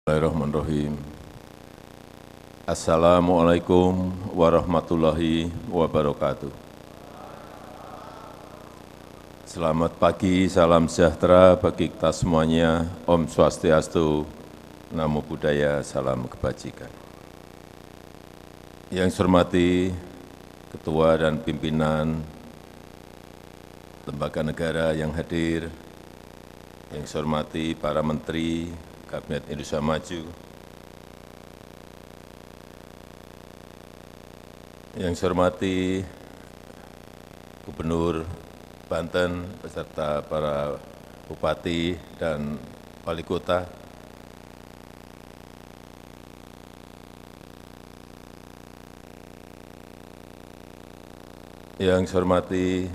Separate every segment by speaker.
Speaker 1: Bismillahirrahmanirrahim. Assalamualaikum warahmatullahi wabarakatuh. Selamat pagi, salam sejahtera bagi kita semuanya. Om Swastiastu, Namo Buddhaya, salam kebajikan. Yang saya hormati Ketua dan Pimpinan Lembaga Negara yang hadir, yang saya hormati para Menteri Kabinet Indonesia Maju, yang saya hormati Gubernur Banten beserta para Bupati dan Wali Kota, yang saya hormati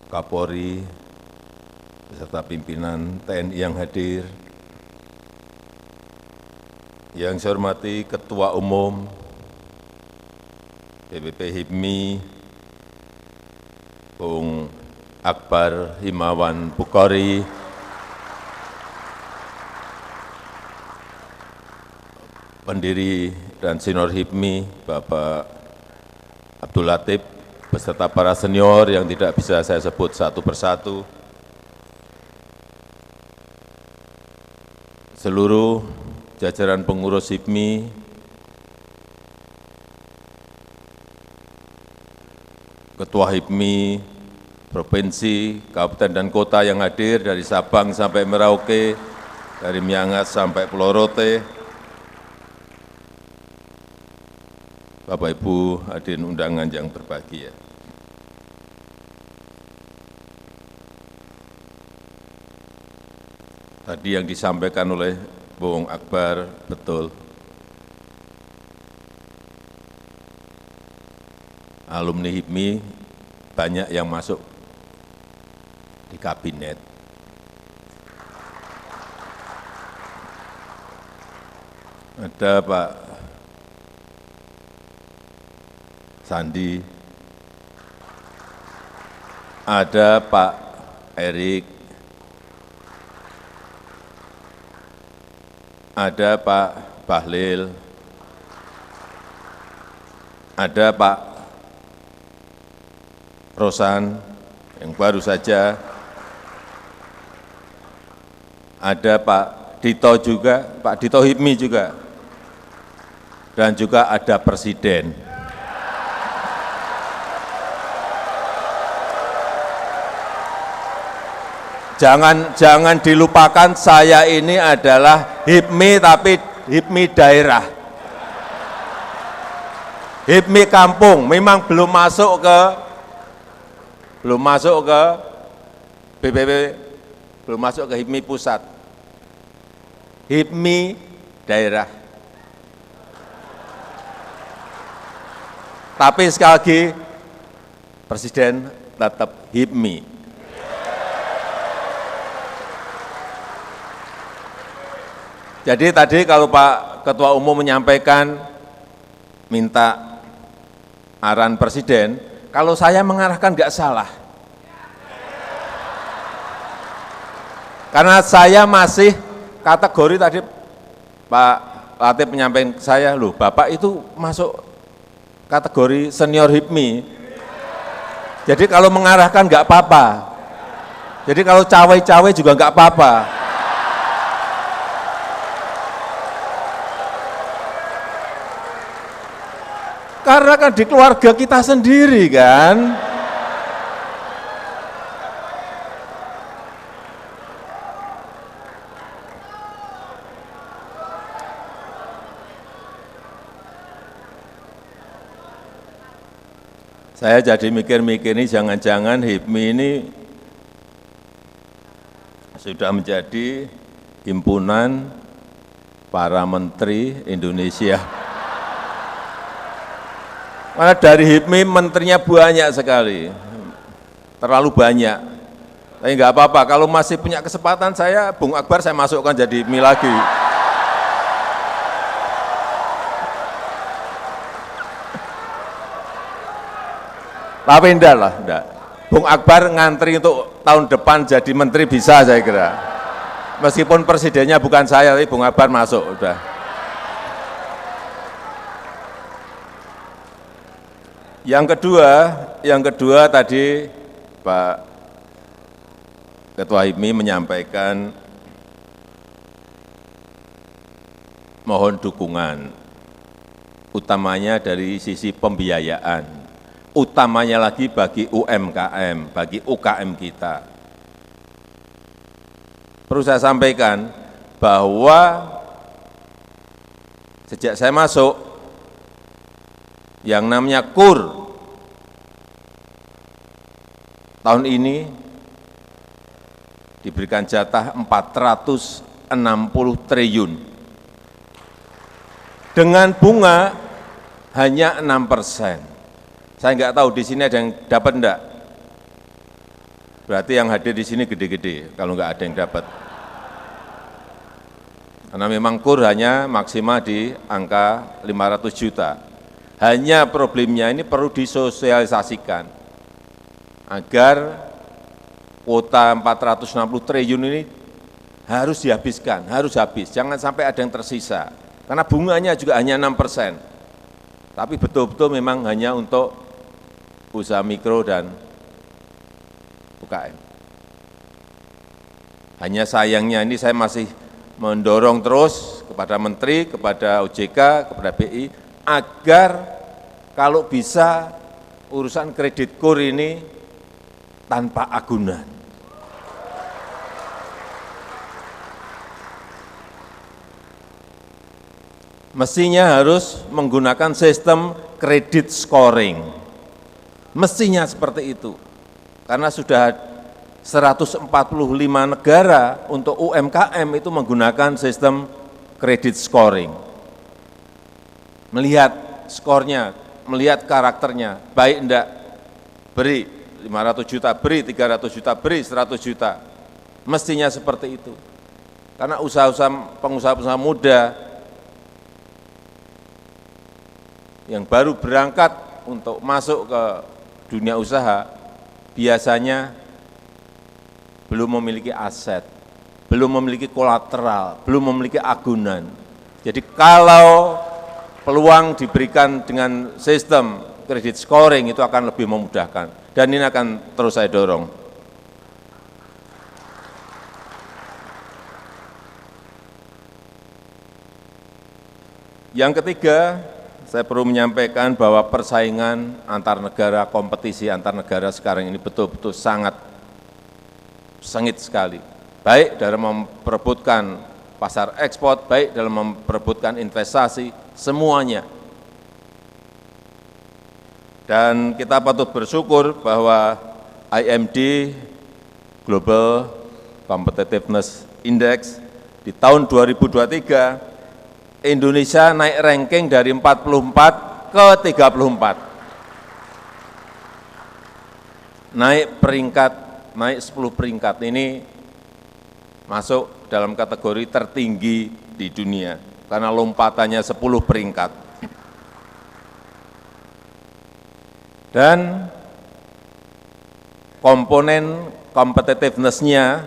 Speaker 1: Kapolri beserta pimpinan TNI yang hadir, yang saya hormati Ketua Umum PBB HIPMI, Bung Akbar Himawan Bukhari, pendiri dan senior HIPMI, Bapak Abdul Latif, beserta para senior yang tidak bisa saya sebut satu persatu, seluruh jajaran pengurus HIPMI, Ketua HIPMI, Provinsi, Kabupaten dan Kota yang hadir dari Sabang sampai Merauke, dari Miangas sampai Pulau Rote, Bapak Ibu hadirin undangan yang berbahagia. Tadi yang disampaikan oleh Bung Akbar betul. Alumni HIPMI banyak yang masuk di kabinet. Ada Pak Sandi, ada Pak Erik, ada Pak Bahlil, ada Pak Rosan yang baru saja, ada Pak Dito juga, Pak Dito HIPMI juga, dan juga ada Presiden. Jangan dilupakan, saya ini adalah HIPMI tapi HIPMI daerah. HIPMI kampung, memang belum masuk ke BPP, belum masuk ke HIPMI pusat. HIPMI daerah. Tapi sekali lagi, Presiden tetap HIPMI. Jadi tadi kalau Pak Ketua Umum menyampaikan minta arahan Presiden, kalau saya mengarahkan nggak salah. Karena saya masih kategori tadi Pak Latif menyampaikan ke saya, loh Bapak itu masuk kategori senior HIPMI. Jadi kalau mengarahkan nggak apa-apa. Jadi kalau cawe-cawe juga nggak apa-apa. Karena kan di keluarga kita sendiri kan. Saya jadi mikir-mikir ini jangan-jangan HIPMI ini sudah menjadi himpunan para menteri Indonesia. Karena dari HIPMI menterinya banyak sekali, terlalu banyak. Tapi nggak apa-apa, kalau masih punya kesempatan saya, Bung Akbar saya masukkan jadi HIPMI lagi. Tapi enggak lah, enggak. Bung Akbar ngantri untuk tahun depan jadi menteri bisa saya kira. Meskipun presidennya bukan saya, tapi Bung Akbar masuk, udah. Yang kedua tadi Pak Ketua HIPMI menyampaikan mohon dukungan, utamanya dari sisi pembiayaan, utamanya lagi bagi UMKM, bagi UKM kita. Perlu saya sampaikan bahwa sejak saya masuk, yang namanya KUR tahun ini diberikan jatah 460 triliun. Dengan bunga hanya 6%. Saya nggak tahu di sini ada yang dapat enggak. Berarti yang hadir di sini gede-gede kalau nggak ada yang dapat. Karena memang KUR hanya maksimal di angka 500 juta. Hanya problemnya ini perlu disosialisasikan agar kuota 460 triliun ini harus dihabiskan, harus habis. Jangan sampai ada yang tersisa. Karena bunganya juga hanya 6%. Tapi betul-betul memang hanya untuk usaha mikro dan UKM. Hanya sayangnya ini saya masih mendorong terus kepada Menteri, kepada OJK, kepada BI, agar kalau bisa urusan kredit KUR ini tanpa agunan. Mestinya harus menggunakan sistem kredit scoring. Mestinya seperti itu. Karena sudah 145 negara untuk UMKM itu menggunakan sistem kredit scoring. Melihat skornya, melihat karakternya, baik enggak, beri 500 juta, beri 300 juta, beri 100 juta. Mestinya seperti itu. Karena pengusaha-pengusaha muda yang baru berangkat untuk masuk ke dunia usaha, biasanya belum memiliki aset, belum memiliki kolateral, belum memiliki agunan. Jadi kalau peluang diberikan dengan sistem kredit scoring itu akan lebih memudahkan. Dan ini akan terus saya dorong. Yang ketiga, saya perlu menyampaikan bahwa persaingan antar negara, kompetisi antar negara sekarang ini betul-betul sangat sengit sekali. Baik dalam memperebutkan pasar ekspor, baik dalam memperebutkan investasi, semuanya. Dan kita patut bersyukur bahwa IMD Global Competitiveness Index di tahun 2023 Indonesia naik ranking dari 44 ke 34. Naik peringkat, naik 10 peringkat, ini masuk dalam kategori tertinggi di dunia karena lompatannya 10 peringkat. Dan komponen competitiveness-nya,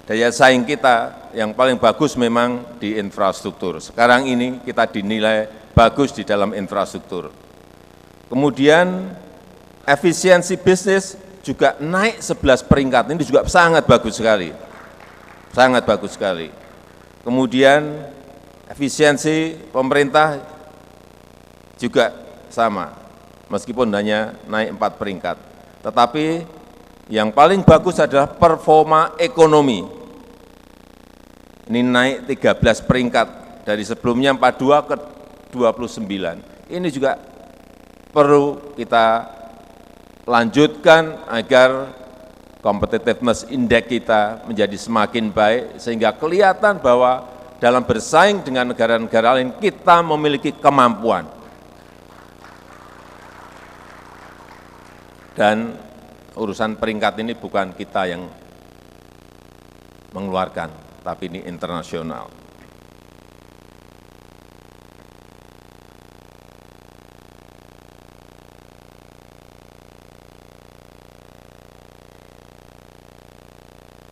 Speaker 1: daya saing kita yang paling bagus memang di infrastruktur. Sekarang ini kita dinilai bagus di dalam infrastruktur. Kemudian efisiensi bisnis juga naik 11 peringkat, ini juga sangat bagus sekali. Sangat bagus sekali. Kemudian efisiensi pemerintah juga sama, meskipun hanya naik 4 peringkat. Tetapi yang paling bagus adalah performa ekonomi. Ini naik 13 peringkat, dari sebelumnya 42 ke 29. Ini juga perlu kita lanjutkan agar competitiveness index kita menjadi semakin baik, sehingga kelihatan bahwa dalam bersaing dengan negara-negara lain kita memiliki kemampuan. Dan urusan peringkat ini bukan kita yang mengeluarkan, tapi ini internasional.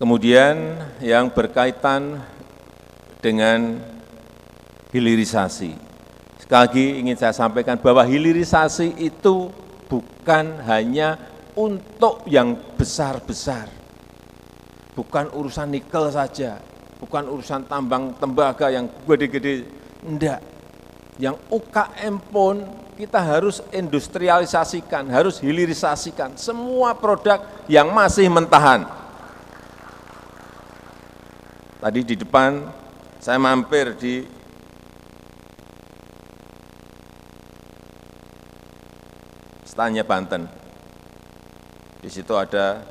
Speaker 1: Kemudian yang berkaitan dengan hilirisasi. Sekali lagi ingin saya sampaikan bahwa hilirisasi itu bukan hanya untuk yang besar-besar. Bukan urusan nikel saja, bukan urusan tambang tembaga yang gede-gede, enggak. Yang UKM pun kita harus industrialisasikan, harus hilirisasikan semua produk yang masih mentahan. Tadi di depan saya mampir di standnya Banten. Di situ ada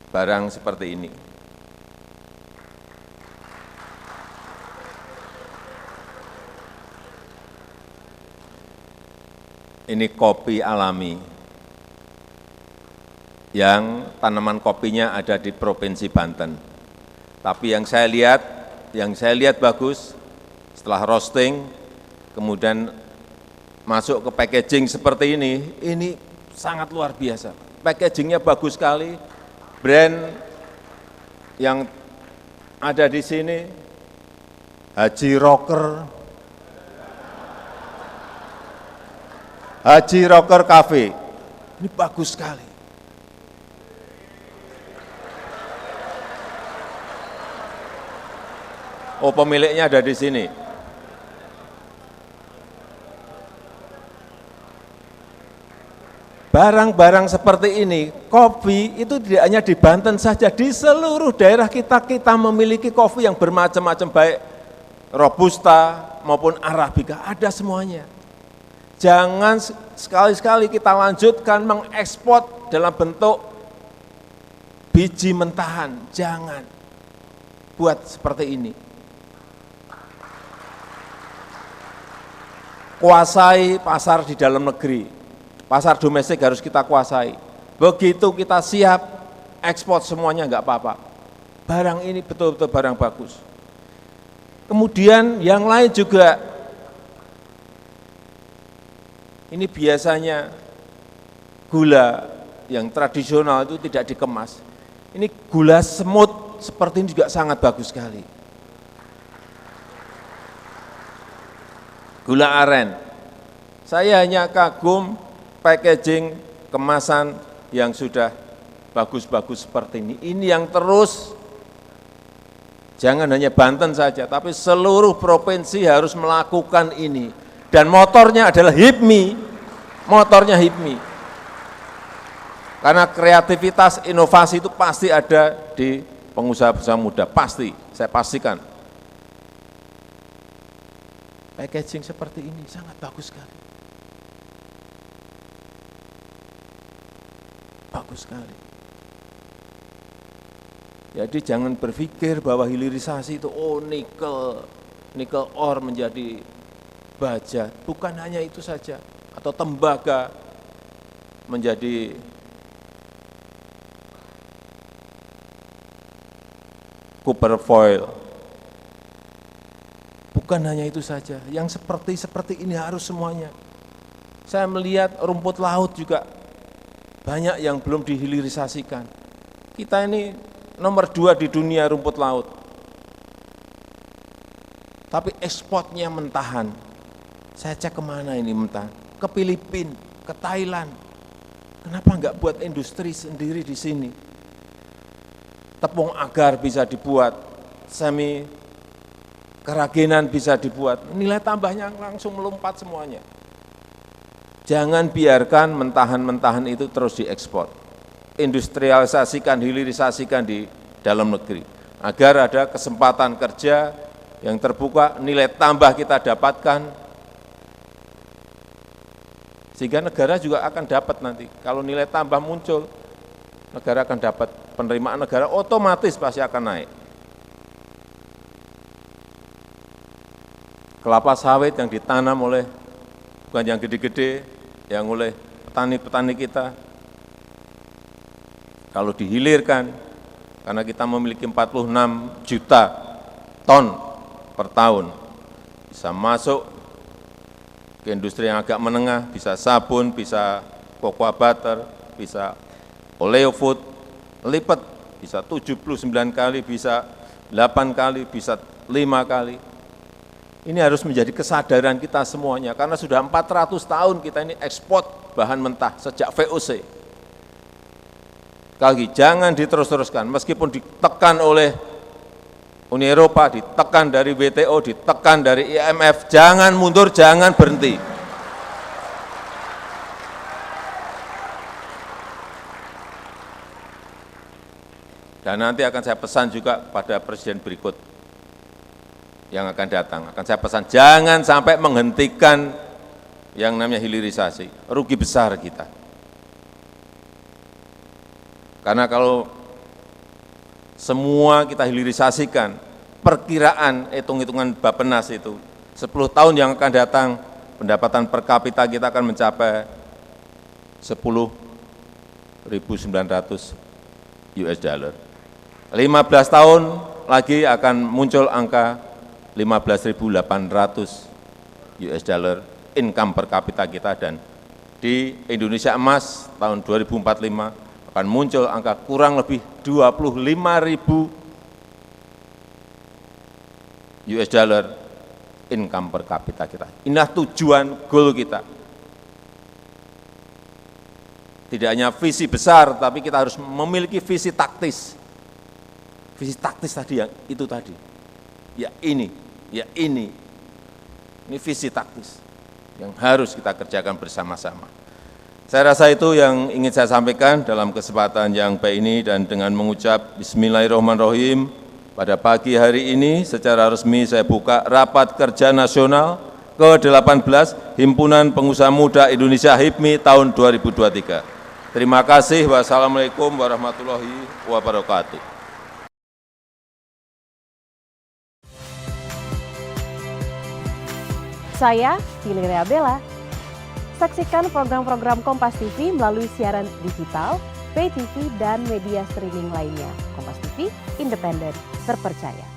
Speaker 1: barang seperti ini. Ini kopi alami yang tanaman kopinya ada di Provinsi Banten. Tapi yang saya lihat bagus, setelah roasting, kemudian masuk ke packaging seperti ini sangat luar biasa. Packagingnya bagus sekali, brand yang ada di sini, Haji Rocker Cafe, ini bagus sekali. Oh, pemiliknya ada di sini. Barang-barang seperti ini, kopi itu tidak hanya di Banten saja, di seluruh daerah kita memiliki kopi yang bermacam-macam, baik Robusta maupun Arabica, ada semuanya. Jangan sekali-sekali kita lanjutkan mengekspor dalam bentuk biji mentahan, jangan buat seperti ini. Kuasai pasar di dalam negeri, pasar domestik harus kita kuasai. Begitu kita siap, ekspor semuanya enggak apa-apa. Barang ini betul-betul barang bagus. Kemudian yang lain juga, ini biasanya gula yang tradisional itu tidak dikemas. Ini gula semut seperti ini juga sangat bagus sekali. Gula aren, saya hanya kagum packaging kemasan yang sudah bagus-bagus seperti ini. Ini yang terus, jangan hanya Banten saja, tapi seluruh provinsi harus melakukan ini. Dan motornya adalah HIPMI, Karena kreativitas, inovasi itu pasti ada di pengusaha-pengusaha muda, pasti, saya pastikan. Packaging seperti ini sangat bagus sekali. Bagus sekali. Jadi jangan berpikir bahwa hilirisasi itu nikel ore menjadi baja. Bukan hanya itu saja. Atau tembaga menjadi copper foil. Bukan hanya itu saja, yang seperti ini harus semuanya. Saya melihat rumput laut juga banyak yang belum dihilirisasikan. Kita ini nomor 2 di dunia rumput laut. Tapi ekspornya mentahan. Saya cek kemana ini mentahan? Ke Filipina, ke Thailand. Kenapa enggak buat industri sendiri di sini? Tepung agar bisa dibuat, kerajinan bisa dibuat, nilai tambahnya langsung melompat semuanya. Jangan biarkan mentahan-mentahan itu terus diekspor. Industrialisasikan, hilirisasikan di dalam negeri. Agar ada kesempatan kerja yang terbuka, nilai tambah kita dapatkan. Sehingga negara juga akan dapat nanti. Kalau nilai tambah muncul, negara akan dapat, penerimaan negara otomatis pasti akan naik. Kelapa sawit yang ditanam oleh, bukan yang gede-gede, yang oleh petani-petani kita, kalau dihilirkan, karena kita memiliki 46 juta ton per tahun, bisa masuk ke industri yang agak menengah, bisa sabun, bisa cocoa butter, bisa oleo food, lipat, bisa 79 kali, bisa 8 kali, bisa 5 kali. Ini harus menjadi kesadaran kita semuanya, karena sudah 400 tahun kita ini ekspor bahan mentah sejak VOC. Sekali lagi, jangan diterus-teruskan, meskipun ditekan oleh Uni Eropa, ditekan dari WTO, ditekan dari IMF, jangan mundur, jangan berhenti. Dan nanti akan saya pesan juga pada presiden berikut yang akan datang. Akan saya pesan, jangan sampai menghentikan yang namanya hilirisasi. Rugi besar kita. Karena kalau semua kita hilirisasikan, perkiraan hitung-hitungan Bappenas itu, 10 tahun yang akan datang, pendapatan per kapita kita akan mencapai 10.900 US dollar. 15 tahun lagi akan muncul angka 15.800 US dollar income per kapita kita, dan di Indonesia Emas tahun 2045 akan muncul angka kurang lebih 25.000 US dollar income per kapita kita. Inilah tujuan, goal kita. Tidak hanya visi besar, tapi kita harus memiliki visi taktis. Visi taktis tadi yang itu tadi. Ya ini, ya ini. Ini visi taktis yang harus kita kerjakan bersama-sama. Saya rasa itu yang ingin saya sampaikan dalam kesempatan yang baik ini, dan dengan mengucap Bismillahirrahmanirrahim, pada pagi hari ini secara resmi saya buka Rapat Kerja Nasional ke-18 Himpunan Pengusaha Muda Indonesia HIPMI tahun 2023. Terima kasih. Wassalamualaikum warahmatullahi wabarakatuh.
Speaker 2: Saya Cili Bella. Saksikan program-program Kompas TV melalui siaran digital, pay TV, dan media streaming lainnya. Kompas TV, independen, terpercaya.